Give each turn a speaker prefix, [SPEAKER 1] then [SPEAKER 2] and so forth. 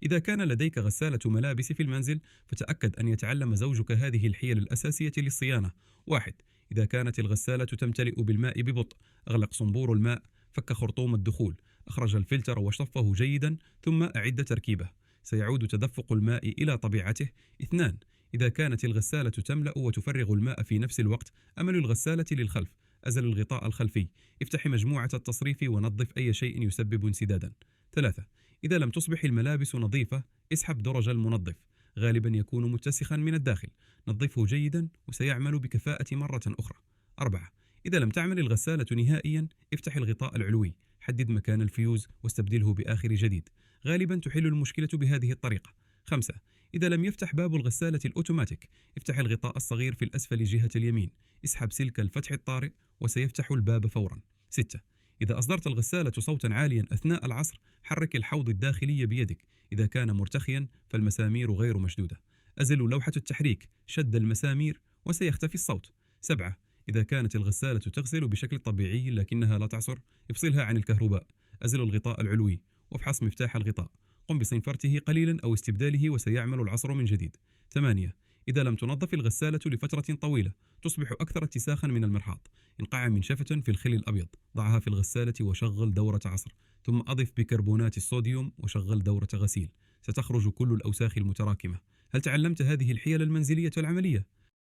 [SPEAKER 1] إذا كان لديك غسالة ملابس في المنزل، فتأكد أن يتعلم زوجك هذه الحيل الأساسية للصيانة. 1. إذا كانت الغسالة تمتلئ بالماء ببطء، أغلق صنبور الماء، فك خرطوم الدخول، أخرج الفلتر وشطفه جيدا، ثم أعد تركيبه، سيعود تدفق الماء إلى طبيعته. 2. إذا كانت الغسالة تملأ وتفرغ الماء في نفس الوقت، أمل الغسالة للخلف، أزل الغطاء الخلفي، افتح مجموعة التصريف ونظف أي شيء يسبب انسدادا. 3. إذا لم تصبح الملابس نظيفة، اسحب درج المنظف، غالبا يكون متسخا من الداخل، نظفه جيدا وسيعمل بكفاءة مرة أخرى. 4. إذا لم تعمل الغسالة نهائيا، افتح الغطاء العلوي، حدد مكان الفيوز واستبدله بآخر جديد، غالبا تحل المشكلة بهذه الطريقة. 5. إذا لم يفتح باب الغسالة الأوتوماتيك، افتح الغطاء الصغير في الأسفل جهة اليمين، اسحب سلك الفتح الطارئ وسيفتح الباب فورا. 6. إذا أصدرت الغسالة صوتا عاليا أثناء العصر، حرك الحوض الداخلي بيدك، إذا كان مرتخيا فالمسامير غير مشدودة، أزل لوحة التحريك، شد المسامير وسيختفي الصوت. 7. إذا كانت الغسالة تغسل بشكل طبيعي لكنها لا تعصر، افصلها عن الكهرباء، أزل الغطاء العلوي وافحص مفتاح الغطاء، قم بصنفرته قليلا أو استبداله وسيعمل العصر من جديد. 8. إذا لم تنظف الغسالة لفترة طويلة، تصبح أكثر اتساخا من المرحاض، انقع منشفة في الخل الأبيض، ضعها في الغسالة وشغل دورة عصر، ثم أضف بيكربونات الصوديوم وشغل دورة غسيل، ستخرج كل الأوساخ المتراكمة. هل تعلمت هذه الحيل المنزلية العملية؟